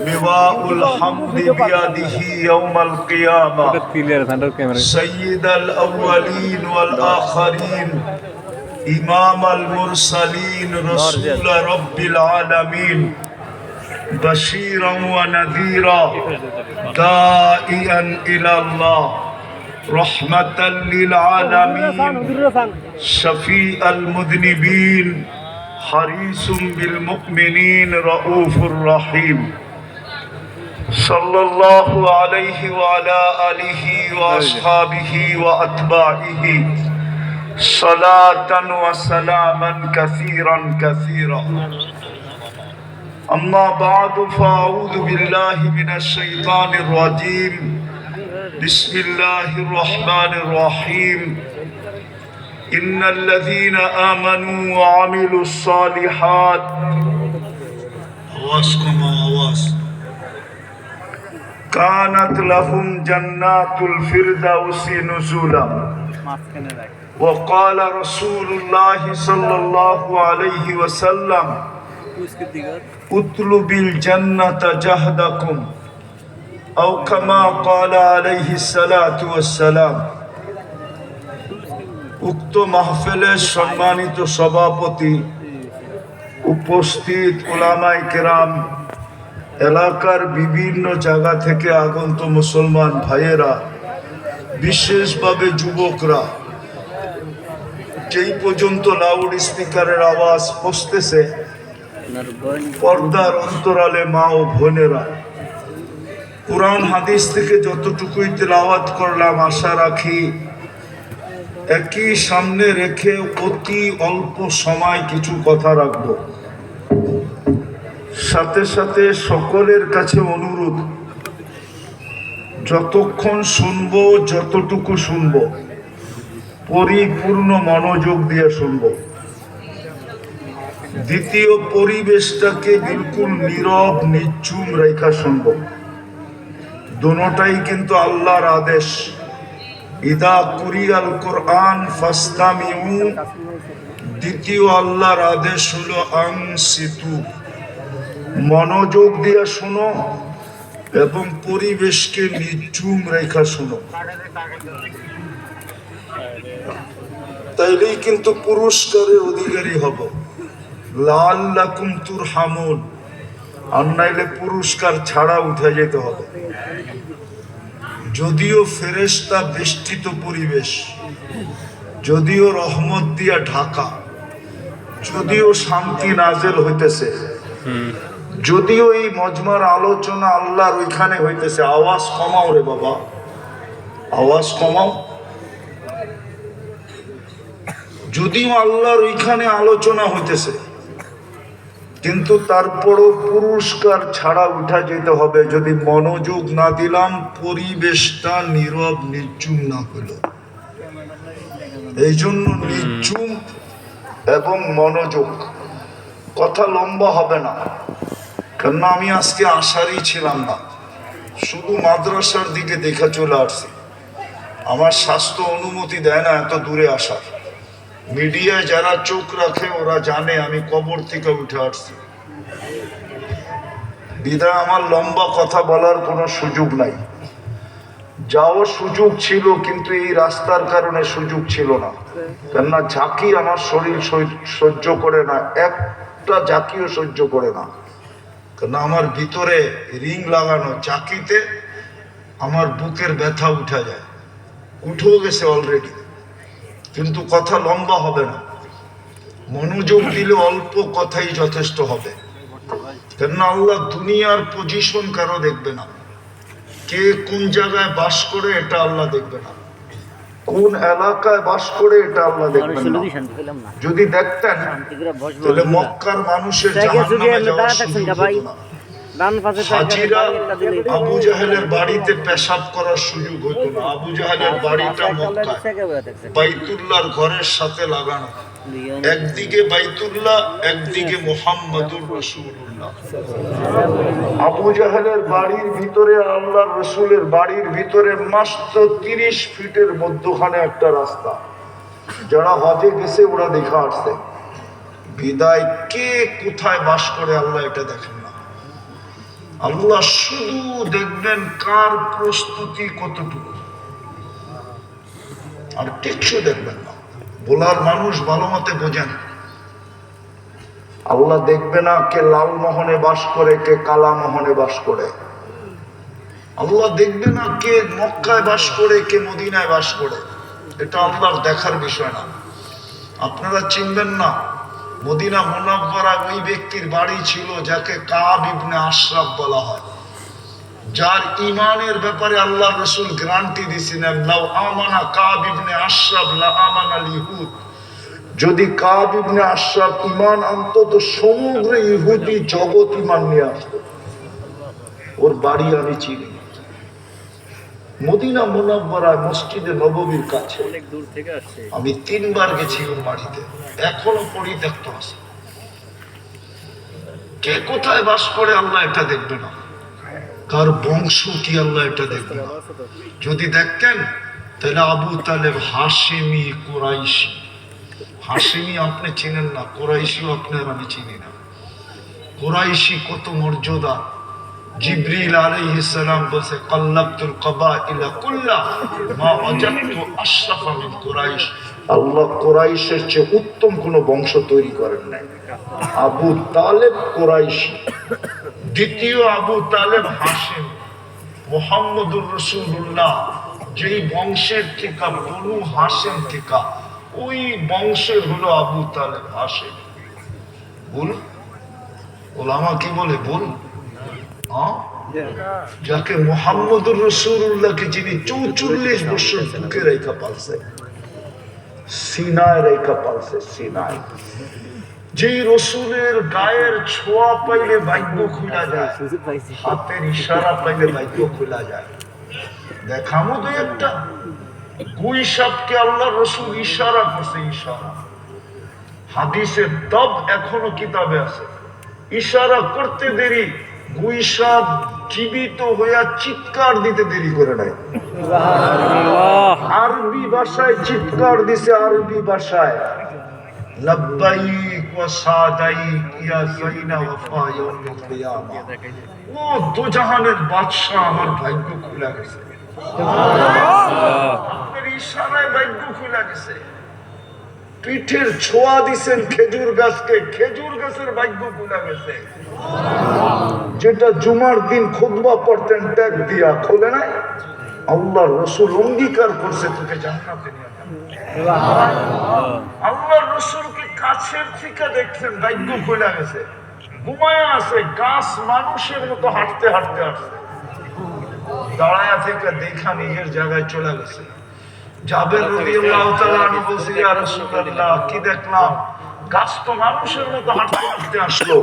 لواء الحمد بيده يوم القيامة سيد الأولين والآخرين إمام المرسلين رسول رب العالمين بشيرا ونذيرا داعيا إلى الله رحمة للعالمين شفيع المذنبين حريص بالمؤمنين رؤوف رحيم صلى الله عليه وعلى آله وأصحابه وأتباعه صلاة وسلاما كثيرا كثيرا أما بعد فأعوذ بالله من الشيطان الرجيم بسم الله الرحمن الرحيم إن الذين آمنوا وعملوا الصالحات كانت لهم جنات الفردوس نزلا وقال رسول الله صلى الله عليه وسلم اطلب الجنة جهدكم أو كما قال عليه الصلاة والسلام উক্ত মাহফিলের সম্মানিত সভাপতি, উপস্থিত উলামায়ে কেরাম, এলাকার বিভিন্ন জায়গা থেকে আগত মুসলমান ভাইয়েরা, বিশেষভাবে যুবকরা, যেই পর্যন্ত লাউড স্পিকারের আওয়াজ পৌঁছতেছে, পর্দার অন্তরালে মা ও বোনেরা, কুরআন হাদিস থেকে যতটুকুই তেলাওয়াত করলাম আশা রাখি একই সামনে রেখে অতি অল্প সময় কিছু কথা রাখব। সাথে সাথে সকলের কাছে অনুরোধ, যতক্ষণ শুনব, যতটুকু শুনব, পরিপূর্ণ মনোযোগ দিয়ে শুনব। দ্বিতীয়, পরিবেশটাকে বিলকুল নীরব নিঝুম রেখা শুনব। দুটোটাই কিন্তু আল্লাহর আদেশ। ইদা কুরিয়াল কোরআন ফাসতামিউ, দ্বিতীয় আল্লাহর আদেশ হলো আনসিতু, মনোযোগ দিয়ে শোনো এবং পরিবেশকে নিঝুম রেখা শোনো। তাইলেই কিন্তু পুরস্কারের অধিকারী হব। লাআল্লাকুম তুরহামুন, আর নাইলে পুরস্কার ছাড়া উঠে যেতে হবে। যদিও ফেরেশতা বেষ্টিত পরিবেশ, যদিও রহমত দিয়া ঢাকা, যদিও শান্তি নাজেল হইতেছে, যদিও এই মজমার আলোচনা আল্লাহর ওইখানে হইতেছে, আওয়াজ কমাও রে বাবা, আওয়াজ কমাও। যদিও আল্লাহর ওইখানে আলোচনা হইতেছে, কিন্তু তারপরও পুরস্কার ছাড়া উঠা যেতে হবে যদি মনোযোগ না দিলাম, পরিবেশটা নীরব নিঝুম না হইল। এই জন্য নিঝুম এবং মনোযোগ। কথা লম্বা হবে না, কেননা আমি আজকে আসারই ছিলাম না, শুধু মাদ্রাসার দিকে দেখা চলে আসছি। আমার স্বাস্থ্য অনুমতি দেয় না এত দূরে আসার। মিডিয়ায় যারা চোখ রাখে ওরা জানে আমি কবর থেকে উঠে আসছি, বিধায় আমার লম্বা কথা বলার কোনো সুযোগ নাই। যাওয়ার সুযোগ ছিল কিন্তু এই রাস্তার কারণে সুযোগ ছিল না, কেননা ঝাঁকি আমার শরীর সহ্য করে না, একটা ঝাঁকিও সহ্য করে না। কেননা আমার ভিতরে রিং লাগানো, ঝাঁকিতে আমার বুকের ব্যথা উঠে যায়, উঠেও গেছে অলরেডি। কিন্তু কথা লম্বা হবে না, মনোযোগ দিলে অল্প কথাই যথেষ্ট হবে। কেননা আল্লাহ দুনিয়ার পজিশন কারো দেখবে না, কে কোন জায়গায় বাস করে এটা আল্লাহ দেখবে না, কোন এলাকায় বাস করে এটা আল্লাহ দেখবেন না। যদি দেখতেন তাহলে মক্কার মানুষের জাহান্নামে যাওয়ার সুযোগ হতো না। হাজিরা আবু জাহেলের বাড়িতে পেশাব করার সুযোগ হতো না। আবু জাহেলের বাড়িটা মক্কায়, বাইতুল্লাহর ঘরের সাথে লাগানো। একদিকে বাইতুল্লাহ, একদিকে মুহাম্মাদুর রাসূলুল্লাহ। আবু জাহেলের বাড়ির ভিতরে, আল্লাহর রাসূলের বাড়ির ভিতরে মাত্র 30 ফিটের মধ্যখানে একটা রাস্তা। যারা হজে গেছে ওরা দেখা আসছে। বিদায় কে কোথায় বাস করে আল্লাহ এটা দেখেন না। আল্লাহ শুধু দেখবেন কার প্রস্তুতি কতটুকু, আর কিচ্ছু দেখবেন না। বলার মানুষ ভালো মতে বোঝেন। আল্লাহ দেখবে না কে লালমোহনে বাস করে, কে কালামোহনে বাস করে। আল্লাহ দেখবে না কে মক্কায় বাস করে, কে মদিনায় বাস করে। এটা আল্লাহর দেখার বিষয় না। আপনারা চিনবেন না, মদিনা মুনাওয়ারা ওই ব্যক্তির বাড়ি ছিল যাকে কাব ইবনে আশরাফ বলা হয়, যার ইমানের ব্যাপারে আল্লাহ রাসূল গ্যারান্টি দিয়েছিলেন, লাউ আমানা কাব ইবনে আশরাফ লা আমানাল ইহুদ। যদি কাব ইবনে আশরাফ ইমান আনতো তো সমগ্র ইহুদি জগৎ ইমান নিয়ে আসতো। ওর বাড়ি আমি চিনি, মদিনা মুনাওয়ারা মসজিদে নববীর কাছে। অনেক দূর থেকে আসছে। আমি 3 বার গেছি ওর বাড়িতে, এখনো পরিত্যক্ত আছে। কে কোথায় বাস করে আল্লাহ এটা দেখবে না, কার বংশ কি আল্লাহ এটা দেখবে না। যদি দেখতেন তাহলে আবু তালেব হাশিমি কুরাইশি। হাশিমি আপনি চিনেন না, কুরাইশিও আপনার আমি চিনি না। কুরাইশি কত মর্যাদা। জিবরিল আলাইহিস সালাম বলছে, কাল্লাবতুল কাবাইলা কুল্লা মা ওয়াজাদতু আশরাফা মিন কুরাইশ। আল্লাহ কুরাইশের চেয়ে উত্তম কোন বংশ তৈরি করেন নাই। আবু তালেব কুরাইশি, দ্বিতীয় আবু তালেব হাশিম। মুহাম্মদুর রাসূলুল্লাহ যেই বংশের থেকে, বনু হাশিম থেকে, ওই বংশের হলো আবু তালেব হাশিম। বল ওলামা কি বলে, বল যাকে মুহাম্মদুর রাসূলুল্লাহকে যিনি 44 বছর বুকে রেখা পালছে, সিনায় রেখা পালছে, সিনায়। যেই রসুলের গায়ের ছোঁয়া পাইলে ভাগ্য খুলা যায়, হাতের ইশারা পাইলে ভাগ্য খুলা যায়। দেখামো তো একটা গুই সাপকে আল্লাহ রসুল ইশারা করছে, ইশারা। হাদিসের দব এখনো কিতাবে আছে। ইশারা করতে দেরি, গুই সাপ জীবিত হইয়া চিৎকার দিতে দেরি করে নাই। আরবি ভাষায় চিৎকার দিছে, আরবি ভাষায়, লাব্বাইক ওয়া সাদাইক ইয়া যাইনা ওয়াফা ইয়াউমুল কিয়ামা। ও দুজাহানের বাদশা, আমার ভাগ্য খুলে গেছে। আপনার ইশারায় ভাগ্য খুলে গেছে। পিঠের ছোঁয়া দিছেন খেজুর গাছকে, খেজুর গাছের ভাগ্য খুলে গেছে। যেটা জুমার দিন খুতবা পড়তেন ট্যাগ দিয়া, খোলে নাই। আল্লাহ রসুল অঙ্গীকার করছে তোকে জান্নাতে নিয়ে যাবে। আল্লাহ রসুলকে কাছের থেকে দেখছেন, ভাগ্য খুলে গেছে। ঘুমায়া আছে, গাছ মানুষের মতো হাঁটতে হাঁটতে আসছে, দাঁড়ায়া থেকে দেখা নিজের জায়গায় চলে গেছে। জাবের রাদিয়াল্লাহু তাআলা আনহু বলছে, ইয়া রাসূলুল্লাহ কি দেখলাম? গাছ তো মানুষের মতো হাঁটতে হাঁটতে আসলো,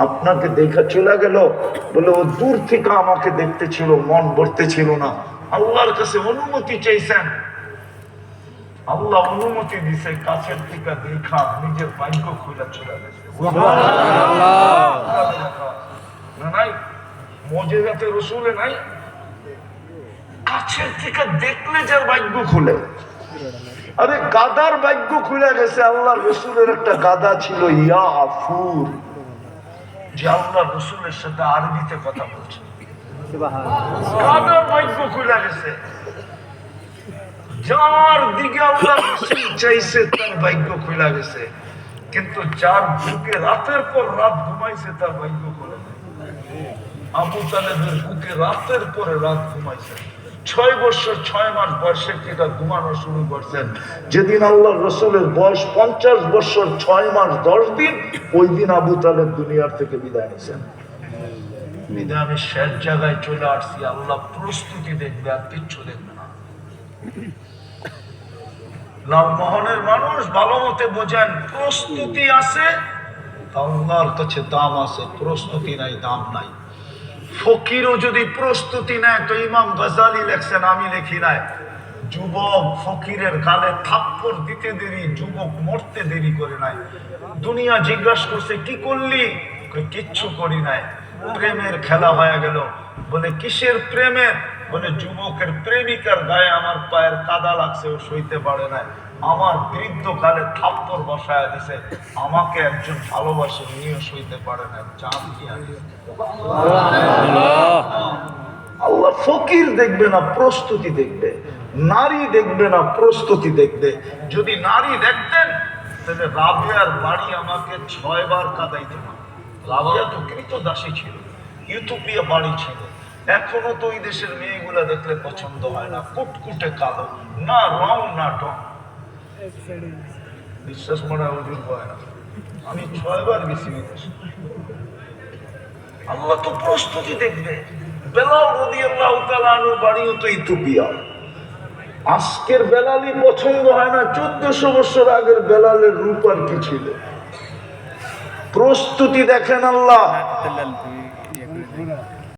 আপনাকে দেখা চলে গেল। বলে ও দূর থেকে আমাকে দেখতে ছিল, মন ভরতে ছিল না। আল্লাহর কাছে অনুমতি চাইছেন, আল্লাহ অনুমতি দিছে, কাছের থেকে দেখা নিজের ভাগ্য খুলে চলে গেছে। না নাই মুজিজাতে রাসূলে নাই, কাছের থেকে দেখলে যার ভাগ্য খুলে। আরে গাদার ভাগ্য খুলে গেছে। আল্লাহ রসুলের একটা গাদা ছিল ইয়া আফুর, যে আল্লাহ রসুলের সাথে আরবিতে কথা বলছে। গাদার ভাগ্য খুলে গেছে। যার দিকে আল্লাহ রসুল চাইছে তার ভাগ্য খুলে গেছে, কিন্তু যার বুকে রাতের পর রাত ঘুমাইছে তার ভাগ্য খুলে গেছে। আবু তালেবের বুকে রাতের পরে রাত ঘুমাইছে। 6 বছর 6 মাস বয়সের থেকে ঘুমানো শুরু করছেন। যেদিন আল্লাহ রসুলের বয়স 50 বছর 6 মাস 10 দিন, ওই দিন আবু তালেব দুনিয়ার থেকে বিদায় নিয়েছেন। বিদায় আমি শেষ জায়গায় চলে আসছি। আল্লাহ প্রস্তুতি দেখবে, আর কিচ্ছু দেখবে না। লালমোহনের মানুষ ভালো মতে বোঝেন, প্রস্তুতি আছে আল্লাহর কাছে দাম আছে, প্রস্তুতি নাই দাম নাই। ফকিরও যদি প্রস্তুতি নেয় তো ইমাম গাজালি লেখছেন, আমি লিখি নাই, যুবক ফকিরের গালে থাপ্পড় দিতে দেরি, যুবক মরতে দেরি করে নাই। দুনিয়া জিজ্ঞাসা করছে কি করলি? কিচ্ছু করি নাই, প্রেমের খেলা হয়ে গেল। বলে কিসের প্রেমের? বলে যুবকের প্রেমিকার গায়ে আমার পায়ের কাদা লাগছে, ও সইতে পারে না। আমার বৃদ্ধ কালে থাপ্পড় বসায় দিছে, আমাকে একজন ভালোবাসে নিয়ে সইতে পারে না, চাপ কি আছে? আল্লাহ ফকির দেখবে না, প্রস্তুতি দেখবে। নারী দেখবে না, প্রস্তুতি দেখবে। যদি নারী দেখতেন তাহলে রাবেয়ার বাড়ি আমাকে 6 বার কাঁদাইতে না। রাবেয়া তো কৃতদাসী ছিল, ইউটোপিয়া বাড়ি ছিল। এখনো তো ওই দেশের মেয়েগুলা দেখলে পছন্দ হয় না, কুটকুটে কালো, না রং না টং। বিশ্বাস মনে ওজন হয় না, আমি 6 বার গেছি বিদেশে। আল্লাহ তো প্রস্তুতি দেখবে। বেলাল রাদিয়াল্লাহু তাআলা আনহুর বাড়িও তো ইথিওপিয়া। আজকের বেলালই পছন্দ হয় না, 1400 বছর আগের বেলালের রূপ আর কি ছিল। প্রস্তুতি দেখেন আল্লাহ।